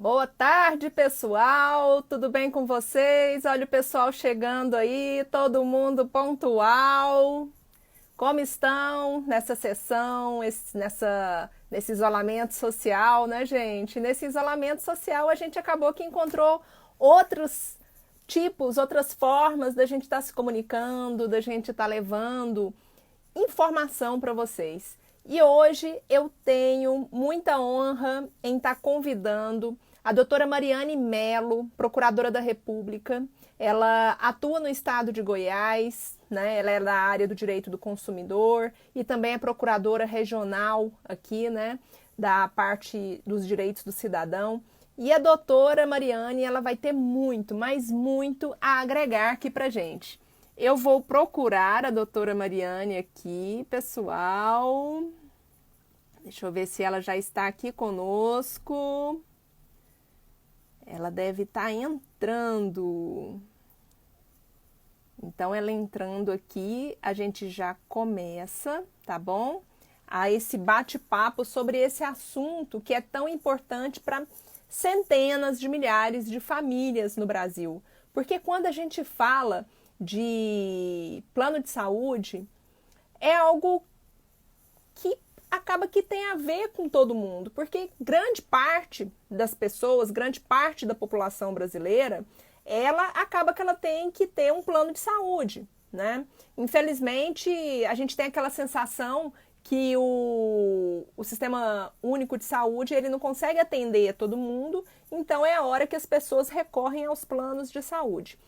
Boa tarde, pessoal. Tudo bem com vocês? Olha o pessoal chegando aí, todo mundo pontual. Como estão nessa sessão, nesse isolamento social, né, gente? Nesse isolamento social, a gente acabou que encontrou outros tipos, outras formas da gente estar se comunicando, da gente estar levando informação para vocês. E hoje eu tenho muita honra em estar convidando a doutora Mariane Melo, procuradora da República. Ela atua no estado de Goiás, né? Ela é da área do direito do consumidor e também é procuradora regional aqui, né? Da parte dos direitos do cidadão. E a doutora Mariane, ela vai ter muito, mas muito a agregar aqui pra gente. Eu vou procurar a doutora Mariane aqui, pessoal. Deixa eu ver se ela já está aqui conosco. Ela deve estar entrando. Então, ela entrando aqui, a gente já começa, tá bom? A esse bate-papo sobre esse assunto que é tão importante para centenas de milhares de famílias no Brasil. Porque quando a gente fala de plano de saúde, é algo que acaba que tem a ver com todo mundo, porque grande parte das pessoas, grande parte da população brasileira, ela acaba que ela tem que ter um plano de saúde, né? Infelizmente, a gente tem aquela sensação que o Sistema Único de Saúde ele não consegue atender todo mundo, então é a hora que as pessoas recorrem aos planos de saúde.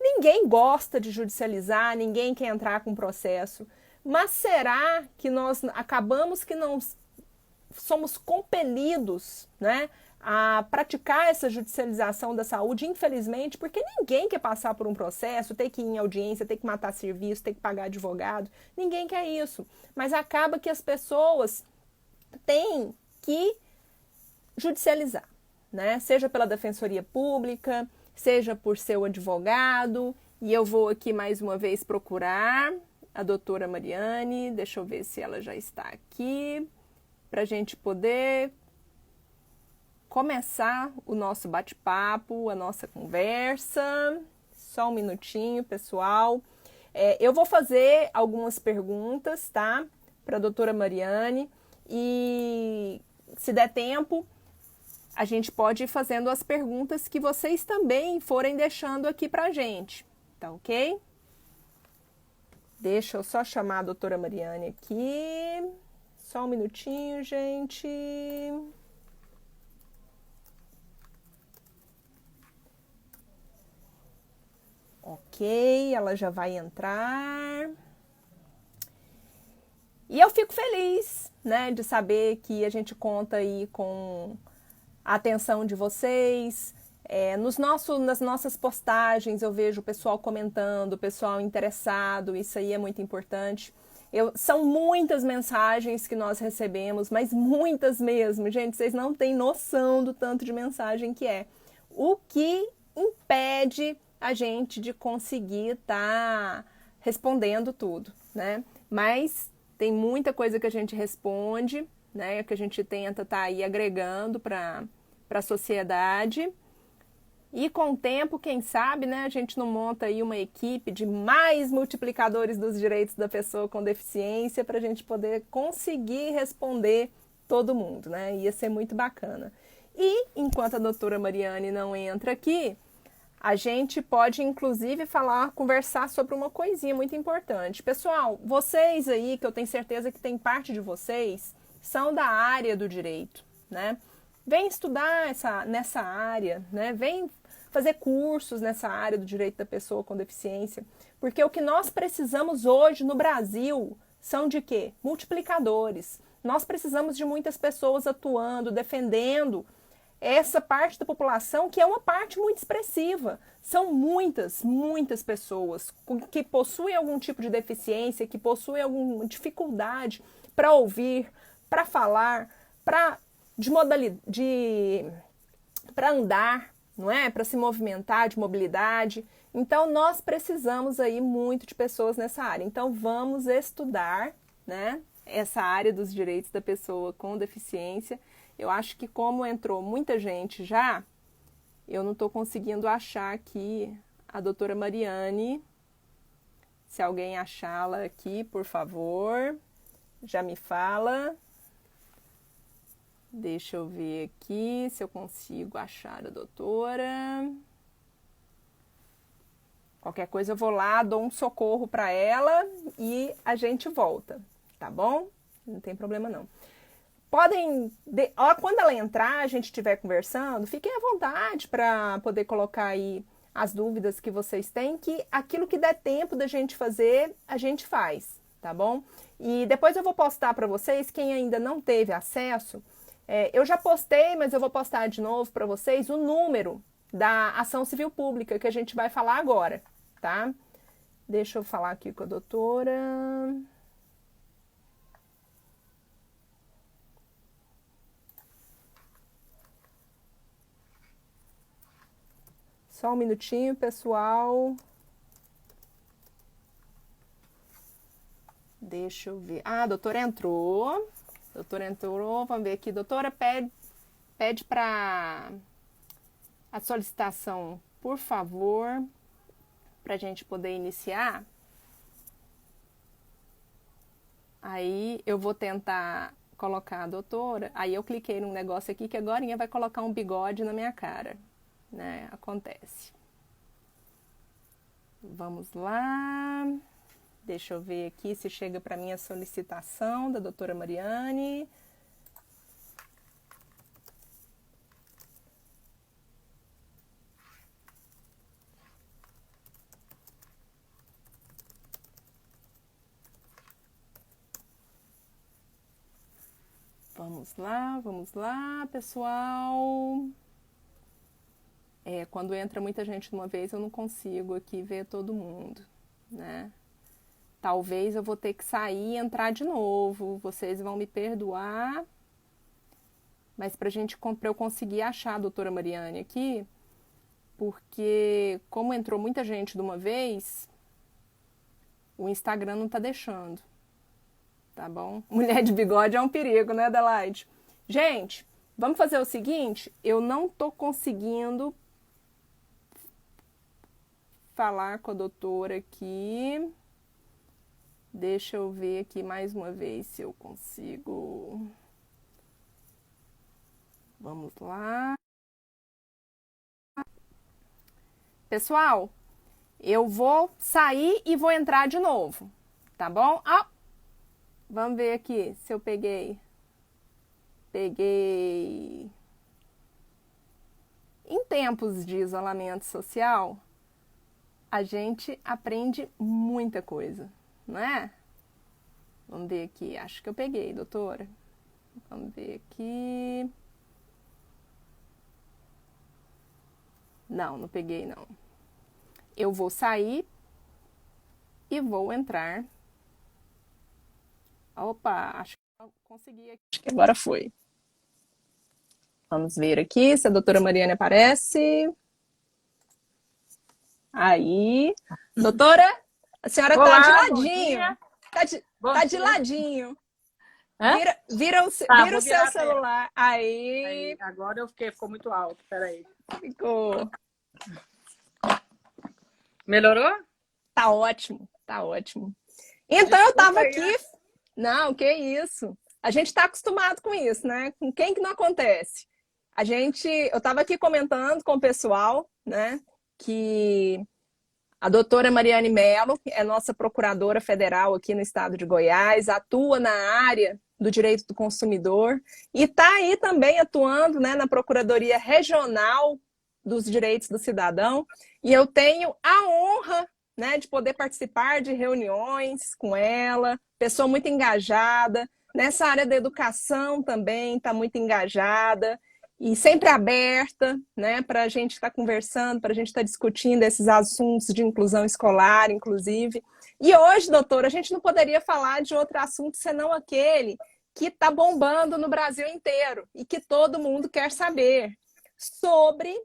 Ninguém gosta de judicializar, ninguém quer entrar com processo, mas será que nós acabamos que não somos compelidos, né, a praticar essa judicialização da saúde, infelizmente, porque ninguém quer passar por um processo, ter que ir em audiência, ter que matar serviço, ter que pagar advogado, ninguém quer isso. Mas acaba que as pessoas têm que judicializar, né? Seja pela Defensoria Pública, seja por seu advogado, e eu vou aqui mais uma vez procurar a doutora Mariane, deixa eu ver se ela já está aqui, para a gente poder começar o nosso bate-papo, a nossa conversa. Só um minutinho, pessoal. Eu vou fazer algumas perguntas, tá? Para a doutora Mariane, e se der tempo, a gente pode ir fazendo as perguntas que vocês também forem deixando aqui pra gente, tá ok? Deixa eu só chamar a doutora Mariane aqui. Só um minutinho, gente. Ok, ela já vai entrar. E eu fico feliz, né, de saber que a gente conta aí com a atenção de vocês. Nas nossas postagens eu vejo o pessoal comentando, o pessoal interessado, isso aí é muito importante. São muitas mensagens que nós recebemos, mas muitas mesmo. Gente, vocês não têm noção do tanto de mensagem que é. O que impede a gente de conseguir estar respondendo tudo, né? Mas tem muita coisa que a gente responde, né? Que a gente tenta estar aí agregando para a sociedade. E com o tempo, quem sabe, né, a gente não monta aí uma equipe de mais multiplicadores dos direitos da pessoa com deficiência para a gente poder conseguir responder todo mundo, né? Ia ser muito bacana. E enquanto a doutora Mariane não entra aqui, a gente pode inclusive conversar sobre uma coisinha muito importante. Pessoal, vocês aí, que eu tenho certeza que tem parte de vocês, são da área do direito, né? Vem estudar nessa área, né? Vem fazer cursos nessa área do direito da pessoa com deficiência, porque o que nós precisamos hoje no Brasil são de quê? Multiplicadores. Nós precisamos de muitas pessoas atuando, defendendo essa parte da população que é uma parte muito expressiva. São muitas, muitas pessoas que possuem algum tipo de deficiência, que possuem alguma dificuldade para ouvir, para falar, para andar, não é? Para se movimentar, de mobilidade. Então, nós precisamos aí muito de pessoas nessa área. Então, vamos estudar, né, essa área dos direitos da pessoa com deficiência. Eu acho que como entrou muita gente já, eu não estou conseguindo achar aqui a doutora Mariane. Se alguém achá-la aqui, por favor, já me fala. Deixa eu ver aqui se eu consigo achar a doutora. Qualquer coisa eu vou lá, dou um socorro para ela e a gente volta, tá bom? Não tem problema não. Podem, quando ela entrar, a gente estiver conversando, fiquem à vontade para poder colocar aí as dúvidas que vocês têm, que aquilo que der tempo da gente fazer, a gente faz, tá bom? E depois eu vou postar para vocês, quem ainda não teve acesso, eu já postei, mas eu vou postar de novo para vocês o número da ação civil pública que a gente vai falar agora, tá? Deixa eu falar aqui com a doutora. Só um minutinho, pessoal. Deixa eu ver. Ah, a doutora entrou. Doutora entrou. Vamos ver aqui. Doutora, pede para a solicitação, por favor, para a gente poder iniciar. Aí eu vou tentar colocar a doutora. Aí eu cliquei num negócio aqui que agora vai colocar um bigode na minha cara. Né? Acontece. Vamos lá. Deixa eu ver aqui se chega para mim a solicitação da doutora Mariane. Vamos lá, pessoal. Quando entra muita gente de uma vez, eu não consigo aqui ver todo mundo, né? Talvez eu vou ter que sair e entrar de novo. Vocês vão me perdoar. Mas para eu conseguir achar a doutora Mariane aqui, porque como entrou muita gente de uma vez, o Instagram não tá deixando. Tá bom? Mulher de bigode é um perigo, né, Adelaide? Gente, vamos fazer o seguinte, eu não tô conseguindo falar com a doutora aqui. Deixa eu ver aqui mais uma vez se eu consigo. Vamos lá. Pessoal, eu vou sair e vou entrar de novo, tá bom? Vamos ver aqui se eu peguei. Peguei. Em tempos de isolamento social, a gente aprende muita coisa, não é? Vamos ver aqui. Acho que eu peguei, doutora. Vamos ver aqui. Não, não peguei, não. Eu vou sair e vou entrar. Opa, acho que eu consegui aqui. Acho que agora foi. Vamos ver aqui se a doutora Mariane aparece. Aí. Doutora, a senhora Olá, tá de bom ladinho. dia. Tá de ladinho. Hã? Vira Vou o seu virar a tela. celular. Aí. Agora ficou muito alto, peraí. Ficou. Melhorou? Tá ótimo, tá ótimo. Então eu tava aí, aqui. Não, que isso. A gente tá acostumado com isso, né? Com quem que não acontece? Eu tava aqui comentando com o pessoal, né, que a doutora Mariane Mello é nossa procuradora federal aqui no estado de Goiás, atua na área do direito do consumidor e está aí também atuando, né, na Procuradoria Regional dos Direitos do Cidadão. E eu tenho a honra, né, de poder participar de reuniões com ela, pessoa muito engajada. Nessa área da educação também está muito engajada e sempre aberta, né, para a gente estar conversando, para a gente estar discutindo esses assuntos de inclusão escolar, inclusive. E hoje, doutora, a gente não poderia falar de outro assunto senão aquele que está bombando no Brasil inteiro e que todo mundo quer saber sobre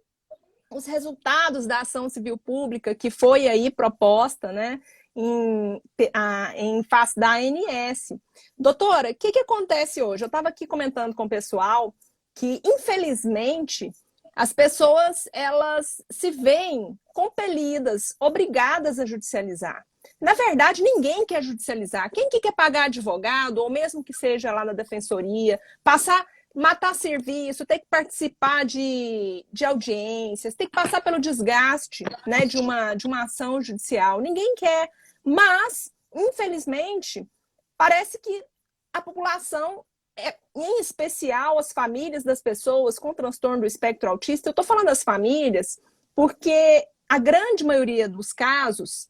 os resultados da ação civil pública que foi aí proposta, né, em face da ANS. Doutora, o que acontece hoje? Eu estava aqui comentando com o pessoal que, infelizmente, as pessoas elas se veem compelidas, obrigadas a judicializar. Na verdade, ninguém quer judicializar. Quem que quer pagar advogado, ou mesmo que seja lá na defensoria, passar, matar serviço, ter que participar de audiências, ter que passar pelo desgaste, né, de uma ação judicial? Ninguém quer. Mas, infelizmente, parece que a população, em especial as famílias das pessoas com transtorno do espectro autista, eu estou falando das famílias porque a grande maioria dos casos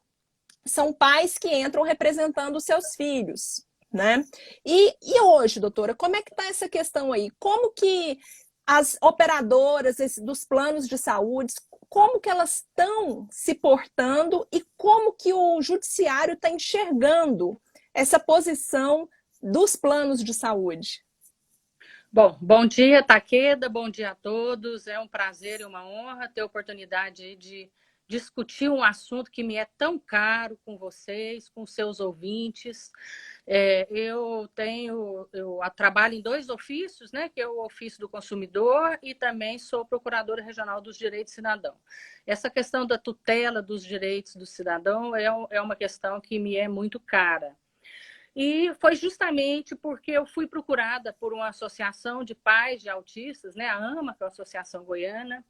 são pais que entram representando os seus filhos, né? E hoje, doutora, como é que está essa questão aí? Como que as operadoras dos planos de saúde, como que elas estão se portando e como que o judiciário está enxergando essa posição dos planos de saúde? Bom dia, Taqueda, bom dia a todos. É um prazer e uma honra ter a oportunidade de discutir um assunto que me é tão caro com vocês, com seus ouvintes. Eu trabalho em 2 ofícios, né, que é o ofício do consumidor e também sou procuradora regional dos direitos do cidadão. Essa questão da tutela dos direitos do cidadão é uma questão que me é muito cara. E foi justamente porque eu fui procurada por uma associação de pais de autistas, né, a AMA, que é a Associação Goiana,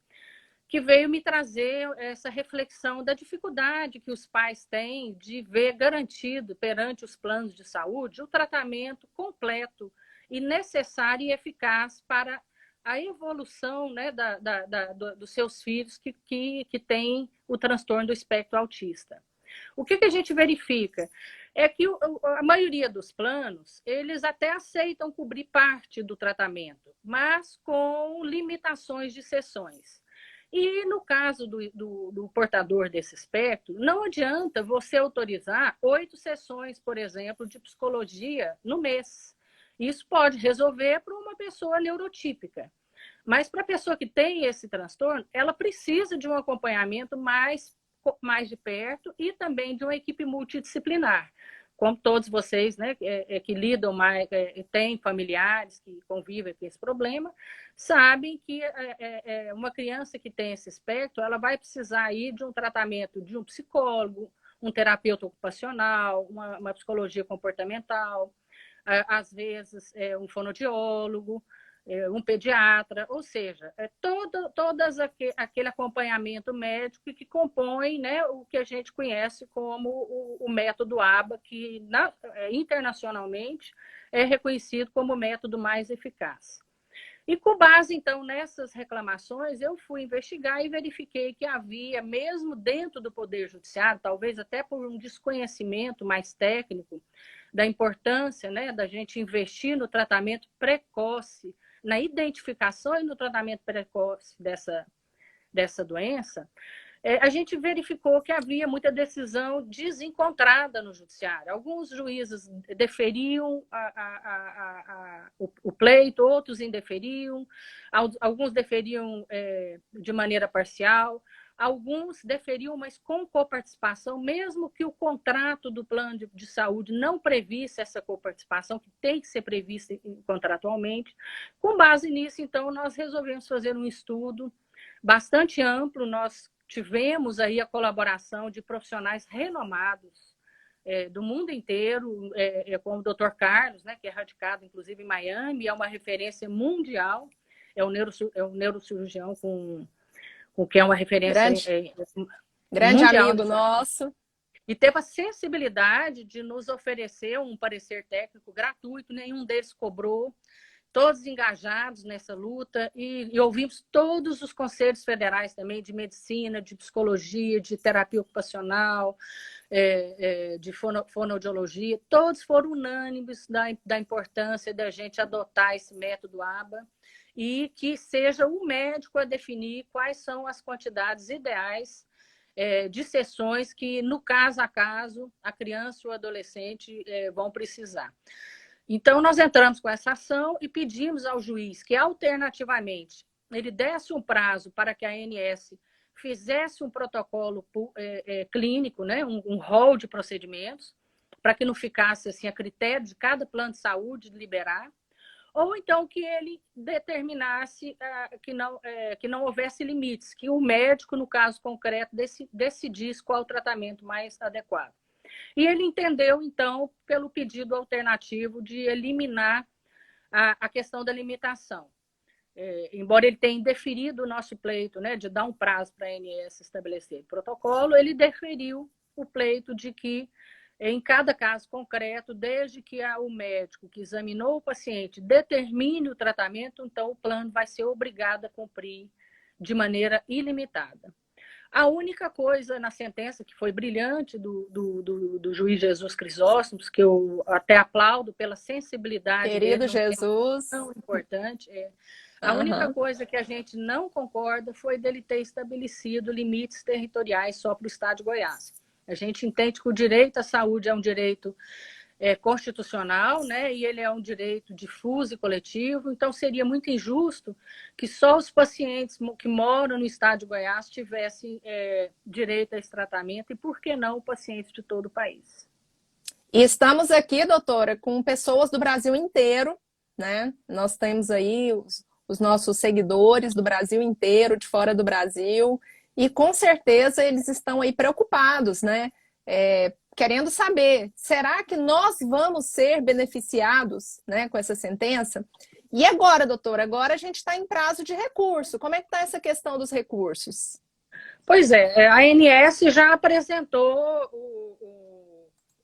que veio me trazer essa reflexão da dificuldade que os pais têm de ver garantido perante os planos de saúde o tratamento completo e necessário e eficaz para a evolução, né, dos seus filhos que têm o transtorno do espectro autista. O que a gente verifica? É que a maioria dos planos, eles até aceitam cobrir parte do tratamento, mas com limitações de sessões. E no caso do portador desse espectro, não adianta você autorizar 8 sessões, por exemplo, de psicologia no mês. Isso pode resolver para uma pessoa neurotípica. Mas para a pessoa que tem esse transtorno, ela precisa de um acompanhamento mais de perto e também de uma equipe multidisciplinar. Como todos vocês, né, que lidam mais, têm familiares que convivem com esse problema, sabem que uma criança que tem esse espectro, ela vai precisar aí de um tratamento de um psicólogo, um terapeuta ocupacional, uma psicologia comportamental, às vezes um fonoaudiólogo, um pediatra, ou seja, todas aquele acompanhamento médico que compõe, né, o que a gente conhece como o método ABA, que internacionalmente é reconhecido como o método mais eficaz. E com base, então, nessas reclamações, eu fui investigar e verifiquei que havia, mesmo dentro do Poder Judiciário, talvez até por um desconhecimento mais técnico da importância, né, da gente investir no tratamento precoce, na identificação e no tratamento precoce dessa doença, a gente verificou que havia muita decisão desencontrada no judiciário. Alguns juízes deferiam o pleito, outros indeferiam, alguns deferiam de maneira parcial, alguns deferiam, mas com coparticipação, mesmo que o contrato do plano de saúde não previsse essa coparticipação, que tem que ser prevista contratualmente. Com base nisso, então, nós resolvemos fazer um estudo bastante amplo. Nós tivemos aí a colaboração de profissionais renomados do mundo inteiro, como o Dr. Carlos, né, que é radicado, inclusive, em Miami, é uma referência mundial, é um neurocirurgião com que é uma referência grande mundial amigo nosso. E teve a sensibilidade de nos oferecer um parecer técnico gratuito, nenhum deles cobrou, todos engajados nessa luta, e ouvimos todos os conselhos federais também de medicina, de psicologia, de terapia ocupacional, de fonoaudiologia, todos foram unânimes da importância da gente adotar esse método ABA e que seja o médico a definir quais são as quantidades ideais de sessões que, no caso a caso, a criança ou o adolescente vão precisar. Então, nós entramos com essa ação e pedimos ao juiz que, alternativamente, ele desse um prazo para que a ANS fizesse um protocolo clínico, né, um rol de procedimentos, para que não ficasse assim, a critério de cada plano de saúde liberar, ou então que ele determinasse que não houvesse limites, que o médico, no caso concreto, decidisse qual o tratamento mais adequado. E ele entendeu, então, pelo pedido alternativo de eliminar a questão da limitação. Embora ele tenha deferido o nosso pleito, né, de dar um prazo para a ANS estabelecer o protocolo, ele deferiu o pleito de que, em cada caso concreto, desde que o médico que examinou o paciente determine o tratamento, então o plano vai ser obrigado a cumprir de maneira ilimitada. A única coisa na sentença que foi brilhante do juiz Jesus Crisóstomo, que eu até aplaudo pela sensibilidade Querido dele, Jesus. tão importante, a única coisa que a gente não concorda foi dele ter estabelecido limites territoriais só para o estado de Goiás. A gente entende que o direito à saúde é um direito constitucional, né? E ele é um direito difuso e coletivo, então seria muito injusto que só os pacientes que moram no estado de Goiás tivessem direito a esse tratamento, e por que não pacientes de todo o país. E estamos aqui, doutora, com pessoas do Brasil inteiro, né? Nós temos aí os nossos seguidores do Brasil inteiro, de fora do Brasil, e com certeza eles estão aí preocupados, né? Querendo saber, será que nós vamos ser beneficiados, né, com essa sentença? E agora, doutora, agora a gente está em prazo de recurso. Como é que está essa questão dos recursos? Pois é, a ANS já apresentou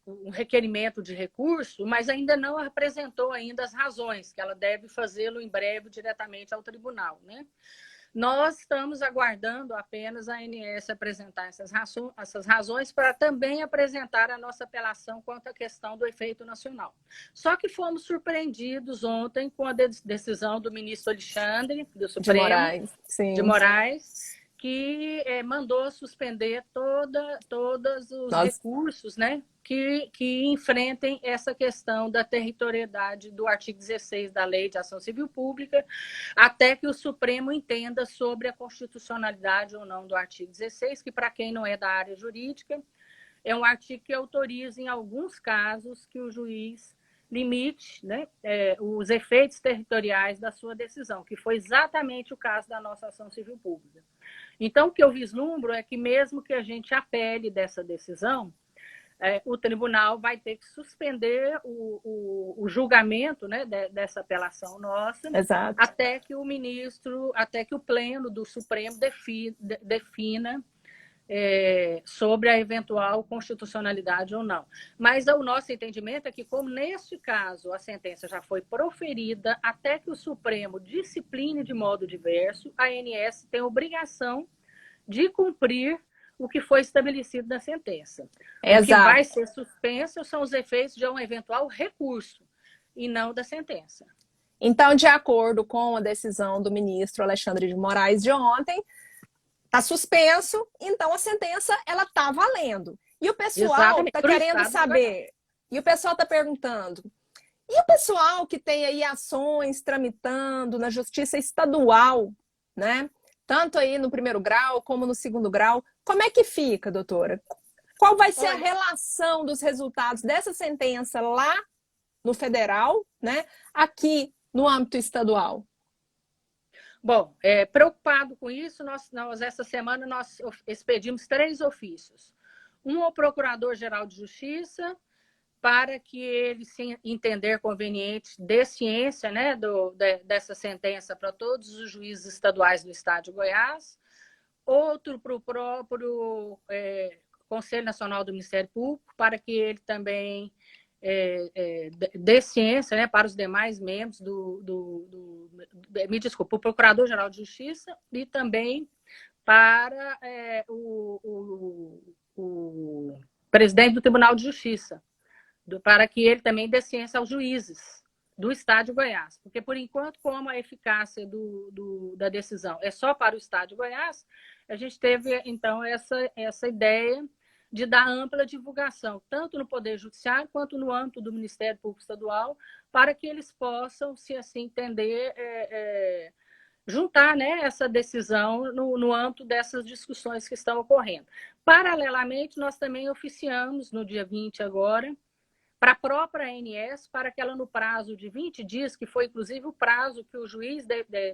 um requerimento de recurso, mas ainda não apresentou ainda as razões, que ela deve fazê-lo em breve diretamente ao tribunal, né? Nós estamos aguardando apenas a ANS apresentar essas razões para também apresentar a nossa apelação quanto à questão do efeito nacional. Só que fomos surpreendidos ontem com a decisão do ministro Alexandre, do Supremo, de Moraes, que mandou suspender todos os recursos, né, que enfrentem essa questão da territorialidade do artigo 16 da Lei de Ação Civil Pública, até que o Supremo entenda sobre a constitucionalidade ou não do artigo 16, que, para quem não é da área jurídica, é um artigo que autoriza, em alguns casos, que o juiz limite, né, os efeitos territoriais da sua decisão, que foi exatamente o caso da nossa ação civil pública. Então, o que eu vislumbro é que, mesmo que a gente apele dessa decisão, o tribunal vai ter que suspender o julgamento, né, dessa apelação nossa, Exato. até que o pleno do Supremo defina sobre a eventual constitucionalidade ou não. Mas o nosso entendimento é que, como neste caso a sentença já foi proferida, até que o Supremo discipline de modo diverso, a ANS tem obrigação de cumprir o que foi estabelecido na sentença. Exato. O que vai ser suspenso são os efeitos de um eventual recurso, e não da sentença. Então, de acordo com a decisão do ministro Alexandre de Moraes de ontem, está suspenso, então a sentença ela está valendo. E o pessoal está querendo saber, e o pessoal está perguntando, e o pessoal que tem aí ações tramitando na justiça estadual, né? Tanto aí no primeiro grau como no segundo grau, como é que fica, doutora? Qual vai ser a relação dos resultados dessa sentença lá no federal, né? Aqui no âmbito estadual? Bom, preocupado com isso, essa semana nós expedimos 3 ofícios. Um ao Procurador-Geral de Justiça, para que ele, se entender conveniente, dê ciência, né, dessa sentença para todos os juízes estaduais do estado de Goiás. Outro para o próprio Conselho Nacional do Ministério Público, para que ele também dê ciência, né, para os demais membros o Procurador-Geral de Justiça, e também para o presidente do Tribunal de Justiça, para que ele também dê ciência aos juízes do estado de Goiás. Porque, por enquanto, como a eficácia da decisão é só para o estado de Goiás, a gente teve, então, essa ideia de dar ampla divulgação, tanto no Poder Judiciário quanto no âmbito do Ministério Público Estadual, para que eles possam, se assim entender, juntar, né, essa decisão no âmbito dessas discussões que estão ocorrendo. Paralelamente, nós também oficiamos, no dia 20 agora, para a própria ANS, para que ela, no prazo de 20 dias, que foi inclusive o prazo que o juiz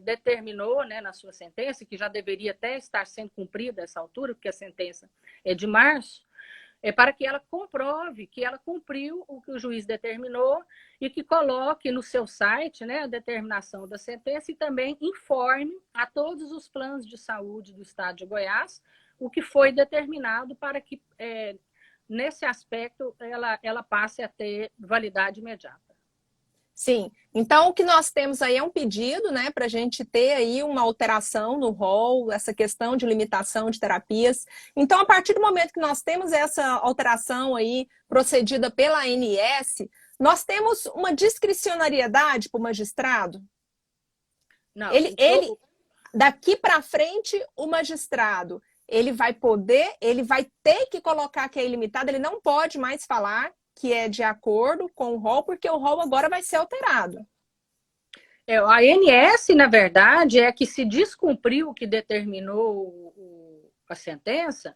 determinou, né, na sua sentença, que já deveria até estar sendo cumprida essa altura, porque a sentença é de março, para que ela comprove que ela cumpriu o que o juiz determinou e que coloque no seu site, né, a determinação da sentença e também informe a todos os planos de saúde do estado de Goiás o que foi determinado para que, nesse aspecto, ela passe a ter validade imediata. Sim, então o que nós temos aí é um pedido, né, para a gente ter aí uma alteração no rol, essa questão de limitação de terapias. Então, a partir do momento que nós temos essa alteração aí procedida pela ANS, nós temos uma discricionariedade para o magistrado? Não, daqui para frente, o magistrado, ele vai ter que colocar que é ilimitado, ele não pode mais falar que é de acordo com o rol, porque o rol agora vai ser alterado. A ANS, na verdade, é que se descumpriu o que determinou a sentença,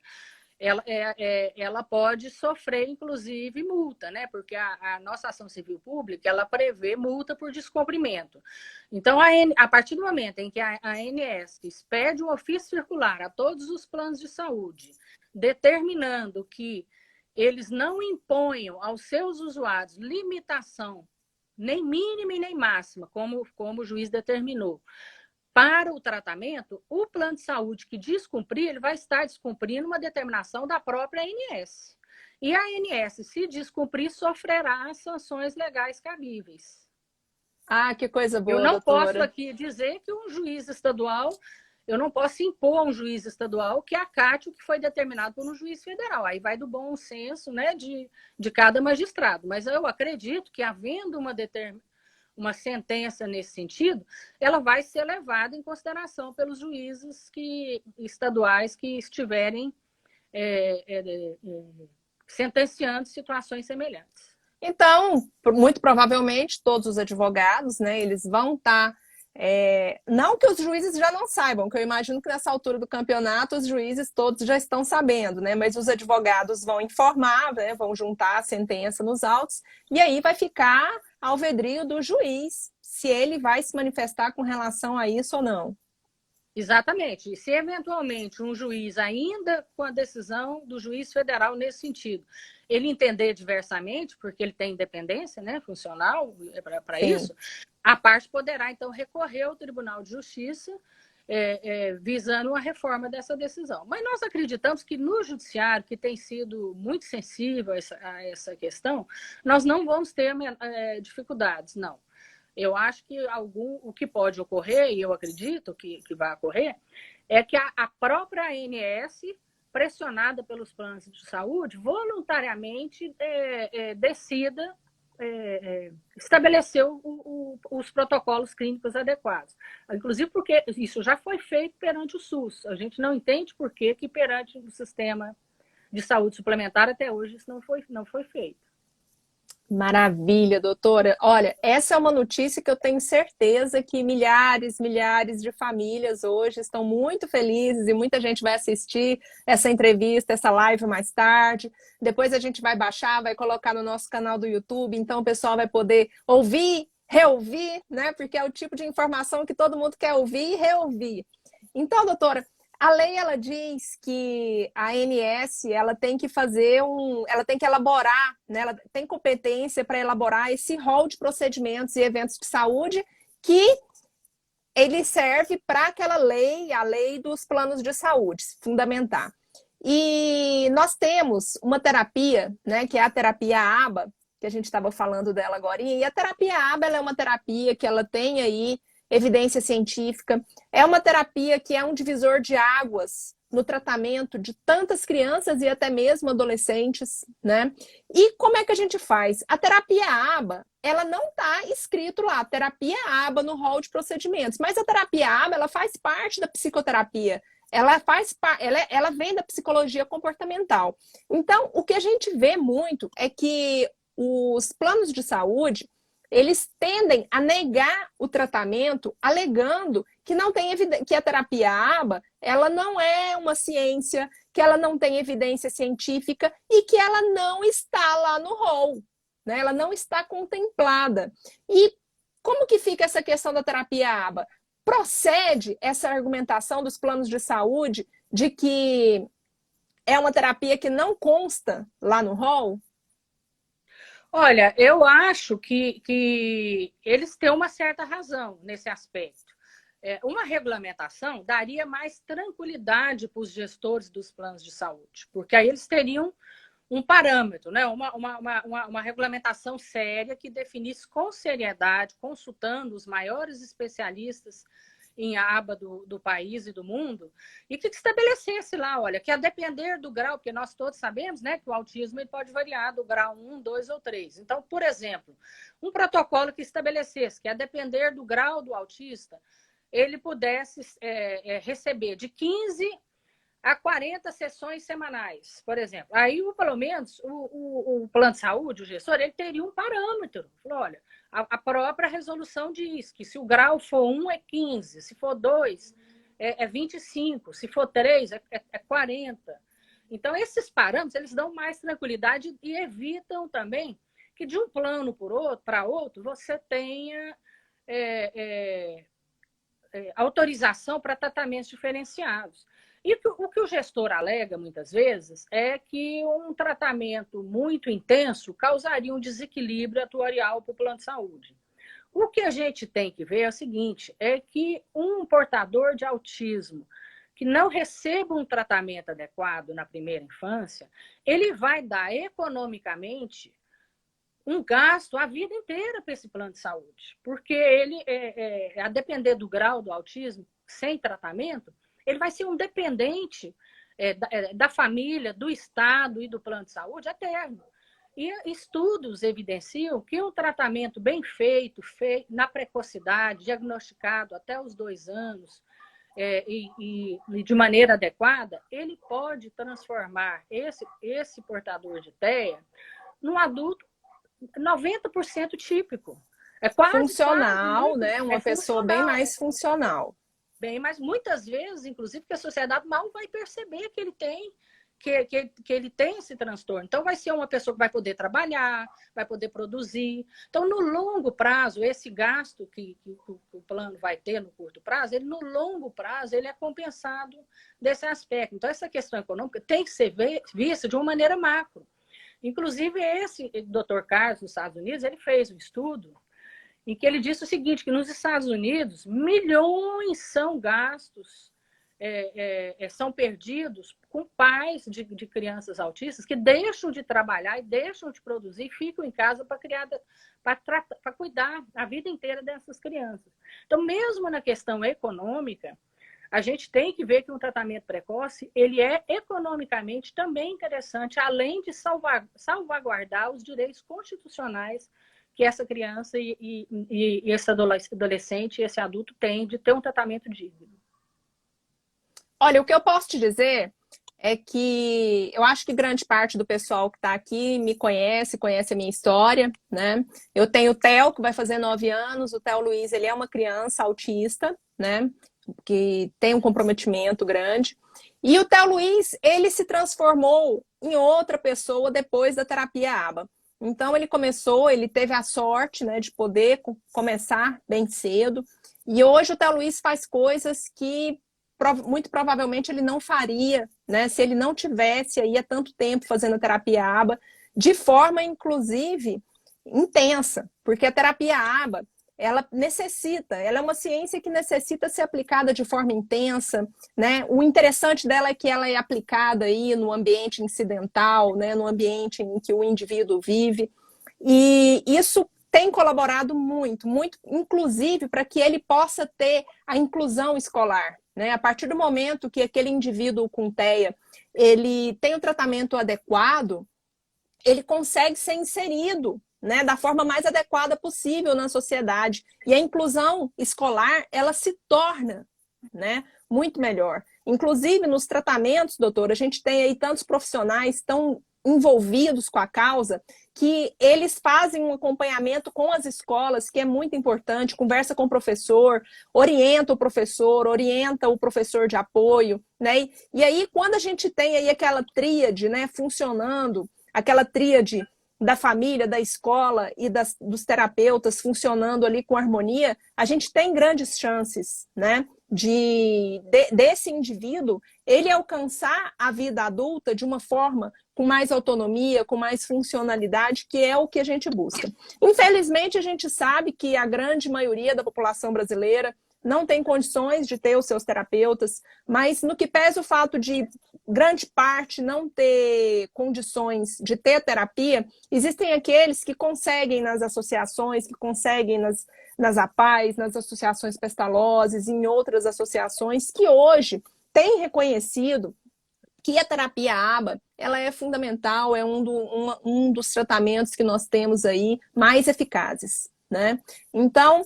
ela pode sofrer, inclusive, multa, né? Porque a nossa ação civil pública, ela prevê multa por descumprimento. Então, a partir do momento em que a ANS expede um ofício circular a todos os planos de saúde, determinando que eles não imponham aos seus usuários limitação, nem mínima e nem máxima, como o juiz determinou, para o tratamento, o plano de saúde que descumprir, ele vai estar descumprindo uma determinação da própria ANS. E a ANS, se descumprir, sofrerá as sanções legais cabíveis. Ah, que coisa boa, Eu não doutora. posso aqui dizer que um juiz estadual, eu não posso impor a um juiz estadual que acate o que foi determinado por um juiz federal. Aí vai do bom senso, né, de cada magistrado. Mas eu acredito que, havendo uma sentença nesse sentido, ela vai ser levada em consideração pelos juízes estaduais que estiverem sentenciando situações semelhantes. Então, muito provavelmente, todos os advogados, né, eles vão estar... não que os juízes já não saibam, que eu imagino que nessa altura do campeonato os juízes todos já estão sabendo, né? Mas os advogados vão informar, né? Vão juntar a sentença nos autos, e aí vai ficar ao vedrio do juiz se ele vai se manifestar com relação a isso ou não. Exatamente. E se eventualmente um juiz, ainda com a decisão do juiz federal nesse sentido, ele entender diversamente, porque ele tem independência, né, funcional para isso, a parte poderá, então, recorrer ao Tribunal de Justiça visando uma reforma dessa decisão. Mas nós acreditamos que no judiciário, que tem sido muito sensível a essa questão, nós não vamos ter dificuldades, não. Eu acho que o que pode ocorrer, e eu acredito que vai ocorrer, é que a própria ANS, pressionada pelos planos de saúde, voluntariamente decida estabelecer os protocolos clínicos adequados. Inclusive porque isso já foi feito perante o SUS. A gente não entende por que perante o sistema de saúde suplementar até hoje isso não foi feito. Maravilha, doutora. Olha, essa é uma notícia que eu tenho certeza que milhares de famílias hoje estão muito felizes e muita gente vai assistir essa entrevista, essa live mais tarde. Depois a gente vai baixar, vai colocar no nosso canal do YouTube, então o pessoal vai poder ouvir, reouvir, né? Porque é o tipo de informação que todo mundo quer ouvir e reouvir. Então, doutora, a lei, ela diz que a ANS, ela tem que ela tem que elaborar, né? Ela tem competência para elaborar esse rol de procedimentos e eventos de saúde que ele serve para aquela lei, a lei dos planos de saúde, fundamentar. E nós temos uma terapia, né, que é a terapia ABA, que a gente estava falando dela agora, e a terapia ABA, ela é uma terapia que ela tem aí evidência científica, é uma terapia que é um divisor de águas no tratamento de tantas crianças e até mesmo adolescentes, né? E como é que a gente faz? A terapia ABA, ela não está escrito lá, terapia ABA no rol de procedimentos, mas a terapia ABA, ela faz parte da psicoterapia, ela vem da psicologia comportamental. Então, o que a gente vê muito é que os planos de saúde, eles tendem a negar o tratamento, alegando que não tem que a terapia ABA, ela não é uma ciência, que ela não tem evidência científica e que ela não está lá no rol, né? Ela não está contemplada. E como que fica essa questão da terapia ABA? Procede essa argumentação dos planos de saúde de que é uma terapia que não consta lá no rol? Olha, eu acho que eles têm uma certa razão nesse aspecto. Uma regulamentação daria mais tranquilidade para os gestores dos planos de saúde, porque aí eles teriam um parâmetro, né? Uma regulamentação séria que definisse com seriedade, consultando os maiores especialistas em aba do país e do mundo, e que estabelecesse lá, olha, que a depender do grau, porque nós todos sabemos, né, que o autismo ele pode variar do grau 1, 2 ou 3. Então, por exemplo, um protocolo que estabelecesse que a depender do grau do autista, ele pudesse receber de 15 a 40 sessões semanais, por exemplo. Aí, pelo menos, o plano de saúde, o gestor, ele teria um parâmetro. Falou, olha, a própria resolução diz que se o grau for 1, é 15, se for 2, é 25, se for 3, é 40. Então, esses parâmetros, eles dão mais tranquilidade e evitam também que de um plano para outro, você tenha autorização para tratamentos diferenciados. E o que o gestor alega, muitas vezes, é que um tratamento muito intenso causaria um desequilíbrio atuarial para o plano de saúde. O que a gente tem que ver é o seguinte, é que um portador de autismo que não receba um tratamento adequado na primeira infância, ele vai dar economicamente um gasto a vida inteira para esse plano de saúde. Porque ele, a depender do grau do autismo, sem tratamento, ele vai ser um dependente da família, do Estado e do plano de saúde eterno. E estudos evidenciam que um tratamento bem feito na precocidade, diagnosticado até os 2 anos, e de maneira adequada, ele pode transformar esse portador de TEA num adulto 90% típico. É quase Funcional, né? Uma pessoa bem funcional. mais funcional. Bem, mas muitas vezes, inclusive, que a sociedade mal vai perceber que ele tem que ele tem esse transtorno. Então, vai ser uma pessoa que vai poder trabalhar, vai poder produzir. Então, no longo prazo, esse gasto que o plano vai ter no curto prazo, ele no longo prazo, ele é compensado desse aspecto. Então, essa questão econômica tem que ser vista de uma maneira macro. Inclusive, esse Dr. Carlos, nos Estados Unidos, ele fez um estudo em que ele disse o seguinte, que nos Estados Unidos, milhões são gastos, são perdidos com pais de crianças autistas que deixam de trabalhar e deixam de produzir e ficam em casa para cuidar a vida inteira dessas crianças. Então, mesmo na questão econômica, a gente tem que ver que um tratamento precoce, ele é economicamente também interessante, além de salvaguardar os direitos constitucionais que essa criança e esse adolescente, esse adulto tem de ter um tratamento digno. Olha, o que eu posso te dizer é que eu acho que grande parte do pessoal que está aqui me conhece a minha história, né? Eu tenho o Theo, que vai fazer 9 anos, o Theo Luiz, ele é uma criança autista, né? Que tem um comprometimento grande. E o Theo Luiz, ele se transformou em outra pessoa depois da terapia ABA. Então, ele teve a sorte, né, de poder começar bem cedo. E hoje o Theo Luiz faz coisas que muito provavelmente ele não faria, né, se ele não tivesse aí há tanto tempo fazendo terapia ABA, de forma, inclusive, intensa. Porque a terapia ABA, ela é uma ciência que necessita ser aplicada de forma intensa, né? O interessante dela é que ela é aplicada aí no ambiente incidental, né? No ambiente em que o indivíduo vive, e isso tem colaborado muito, inclusive para que ele possa ter a inclusão escolar, né? A partir do momento que aquele indivíduo com TEA, ele tem o tratamento adequado, ele consegue ser inserido, né, da forma mais adequada possível na sociedade. E a inclusão escolar, ela se torna, né, muito melhor. Inclusive, nos tratamentos, doutora, a gente tem aí tantos profissionais tão envolvidos com a causa que eles fazem um acompanhamento com as escolas, que é muito importante, conversa com o professor, orienta o professor de apoio, né? E aí, quando a gente tem aí aquela tríade, né, funcionando, aquela tríade da família, da escola e dos terapeutas funcionando ali com harmonia, a gente tem grandes chances, né, desse indivíduo ele alcançar a vida adulta de uma forma com mais autonomia, com mais funcionalidade, que é o que a gente busca. Infelizmente, a gente sabe que a grande maioria da população brasileira não tem condições de ter os seus terapeutas, mas no que pesa o fato de grande parte não ter condições de ter terapia, existem aqueles que conseguem nas associações, que conseguem nas APAES, nas associações Pestalozzi, em outras associações, que hoje têm reconhecido que a terapia ABA ela é fundamental, é um dos tratamentos que nós temos aí mais eficazes, né? Então,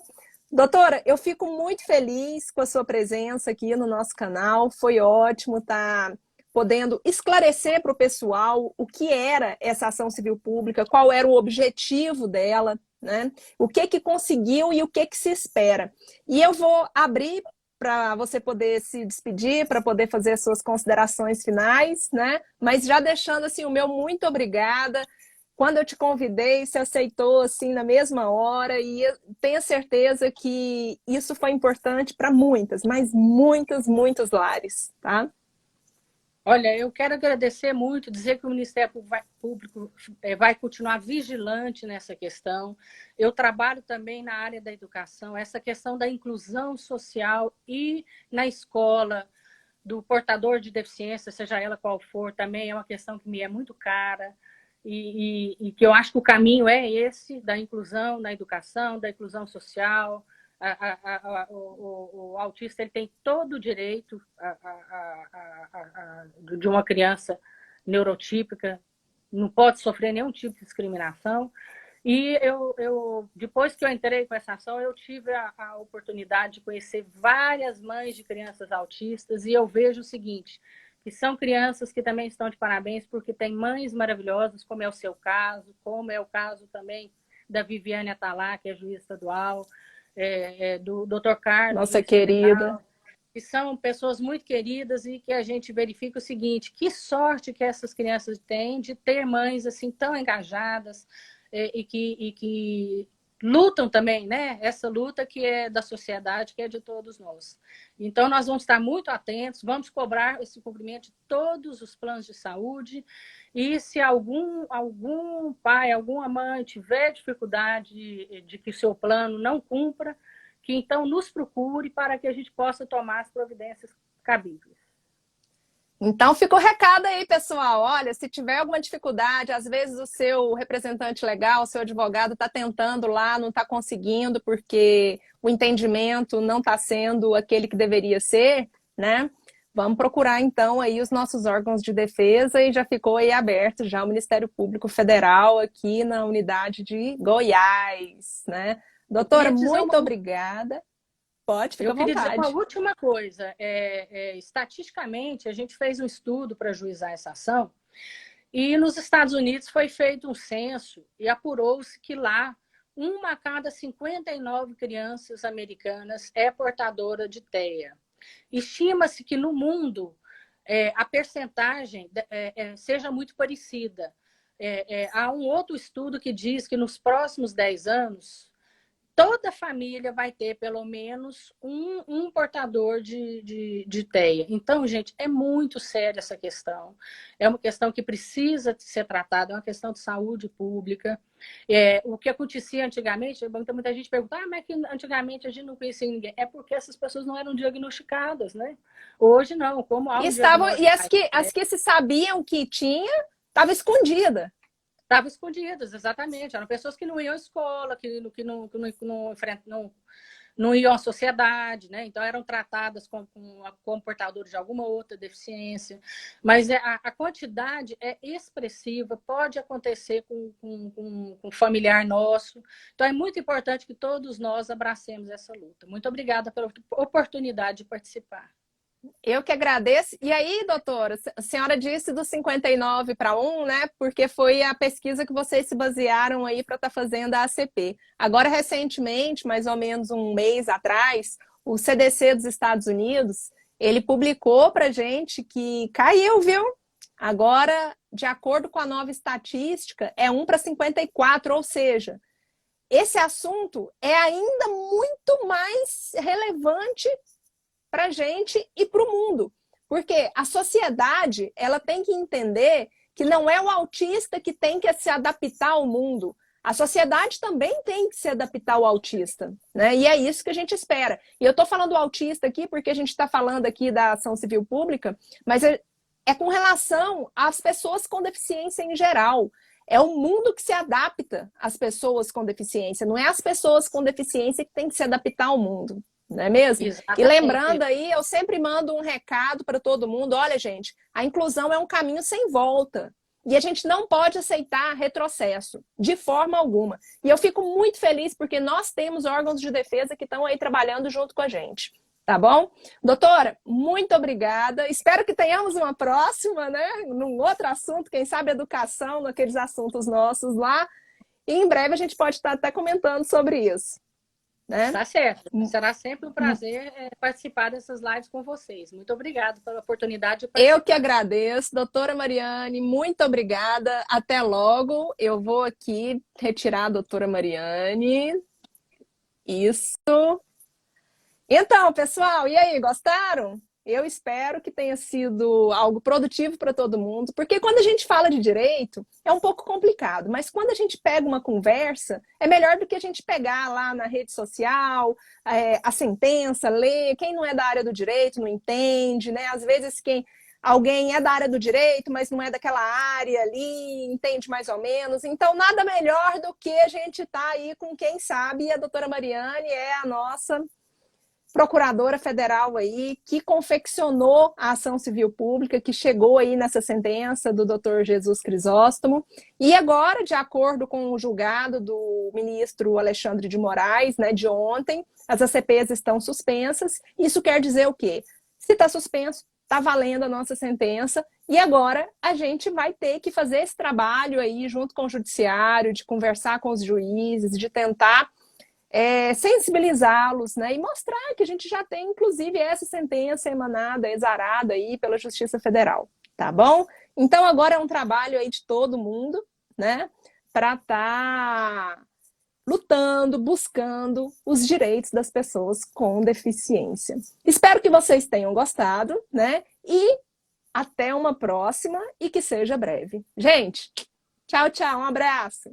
doutora, eu fico muito feliz com a sua presença aqui no nosso canal, foi ótimo estar podendo esclarecer para o pessoal o que era essa ação civil pública, qual era o objetivo dela, né? O que conseguiu e o que se espera. E eu vou abrir para você poder se despedir, para poder fazer as suas considerações finais, né? Mas já deixando assim o meu muito obrigada. Quando eu te convidei, você aceitou assim na mesma hora e tenho certeza que isso foi importante para muitas, mas muitos lares, tá? Olha, eu quero agradecer muito, dizer que o Ministério Público vai continuar vigilante nessa questão. Eu trabalho também na área da educação, essa questão da inclusão social e na escola, do portador de deficiência, seja ela qual for, também é uma questão que me é muito cara e que eu acho que o caminho é esse, da inclusão na educação, da inclusão social. O autista ele tem todo o direito de uma criança neurotípica, não pode sofrer nenhum tipo de discriminação. E depois que eu entrei com essa ação, eu tive a oportunidade de conhecer várias mães de crianças autistas e eu vejo o seguinte, que são crianças que também estão de parabéns porque têm mães maravilhosas, como é o seu caso, como é o caso também da Viviane Atalá, que é juiz estadual, do Dr. Carlos. Nossa querida. Que são pessoas muito queridas e que a gente verifica o seguinte, que sorte que essas crianças têm de ter mães assim tão engajadas e que lutam também, né? Essa luta que é da sociedade, que é de todos nós. Então, nós vamos estar muito atentos, vamos cobrar esse cumprimento de todos os planos de saúde e se algum pai, alguma mãe tiver dificuldade de que o seu plano não cumpra, que então nos procure para que a gente possa tomar as providências cabíveis. Então, fica o recado aí, pessoal. Olha, se tiver alguma dificuldade, às vezes o seu representante legal, o seu advogado está tentando lá, não está conseguindo, porque o entendimento não está sendo aquele que deveria ser, né? Vamos procurar, então, aí os nossos órgãos de defesa e já ficou aí aberto já o Ministério Público Federal aqui na unidade de Goiás, né? Doutora, muito obrigada. Pode, fica à vontade. Eu queria dizer uma última coisa. Estatisticamente, a gente fez um estudo para ajuizar essa ação e nos Estados Unidos foi feito um censo e apurou-se que lá uma a cada 59 crianças americanas é portadora de TEA. Estima-se que no mundo a percentagem seja muito parecida. Há um outro estudo que diz que nos próximos 10 anos toda família vai ter pelo menos um portador de TEA. Então, gente, é muito séria essa questão. É uma questão que precisa ser tratada, é uma questão de saúde pública. O que acontecia antigamente, muita gente pergunta, mas é que antigamente a gente não conhecia ninguém. É porque essas pessoas não eram diagnosticadas, né? Hoje não, como há E as que se sabiam que tinha, estava escondida. Estavam escondidas, exatamente. Eram pessoas que não iam à escola, que não iam à sociedade, né? Então eram tratadas como portadores de alguma outra deficiência. Mas a quantidade é expressiva, pode acontecer com um familiar nosso. Então é muito importante que todos nós abracemos essa luta. Muito obrigada pela oportunidade de participar. Eu que agradeço. E aí, doutora, a senhora disse do 59 para 1, né? Porque foi a pesquisa que vocês se basearam aí para estar fazendo a ACP. Agora, recentemente, mais ou menos um mês atrás, o CDC dos Estados Unidos, ele publicou para gente que caiu, viu? Agora, de acordo com a nova estatística, é 1 para 54, ou seja, esse assunto é ainda muito mais relevante para a gente e para o mundo. Porque a sociedade ela tem que entender que não é o autista que tem que se adaptar ao mundo. A sociedade também tem que se adaptar ao autista, né? E é isso que a gente espera. E eu estou falando do autista aqui porque a gente está falando aqui da ação civil pública, mas é com relação às pessoas com deficiência em geral. É o mundo que se adapta às pessoas com deficiência, não é as pessoas com deficiência que têm que se adaptar ao mundo, não é mesmo? Exatamente. E lembrando aí, eu sempre mando um recado para todo mundo, olha gente, a inclusão é um caminho sem volta. E a gente não pode aceitar retrocesso, de forma alguma. E eu fico muito feliz porque nós temos órgãos de defesa que estão aí trabalhando junto com a gente. Tá bom? Doutora, muito obrigada. Espero que tenhamos uma próxima, né? Num outro assunto, quem sabe educação, naqueles assuntos nossos lá. E em breve a gente pode estar até comentando sobre isso. Né? Tá certo. Será sempre um prazer participar dessas lives com vocês. Muito obrigada pela oportunidade de participar. Eu que agradeço, doutora Mariane, muito obrigada. Até logo. Eu vou aqui retirar a doutora Mariane. Isso. Então, pessoal, e aí, gostaram? Eu espero que tenha sido algo produtivo para todo mundo, porque quando a gente fala de direito, é um pouco complicado, mas quando a gente pega uma conversa, é melhor do que a gente pegar lá na rede social, a sentença, ler. Quem não é da área do direito não entende, né? Às vezes alguém é da área do direito, mas não é daquela área ali, entende mais ou menos. Então, nada melhor do que a gente estar aí com quem sabe, e a doutora Mariane é a nossa procuradora federal aí, que confeccionou a ação civil pública, que chegou aí nessa sentença do Dr. Jesus Crisóstomo. E agora, de acordo com o julgado do ministro Alexandre de Moraes, né, de ontem, as ACPs estão suspensas. Isso quer dizer o quê? Se está suspenso, está valendo a nossa sentença. E agora a gente vai ter que fazer esse trabalho aí junto com o judiciário, de conversar com os juízes, de tentar sensibilizá-los, né, e mostrar que a gente já tem, inclusive, essa sentença emanada, exarada aí pela Justiça Federal, tá bom? Então, agora é um trabalho aí de todo mundo, né, para estar lutando, buscando os direitos das pessoas com deficiência. Espero que vocês tenham gostado, né, e até uma próxima e que seja breve. Gente, tchau, tchau, um abraço!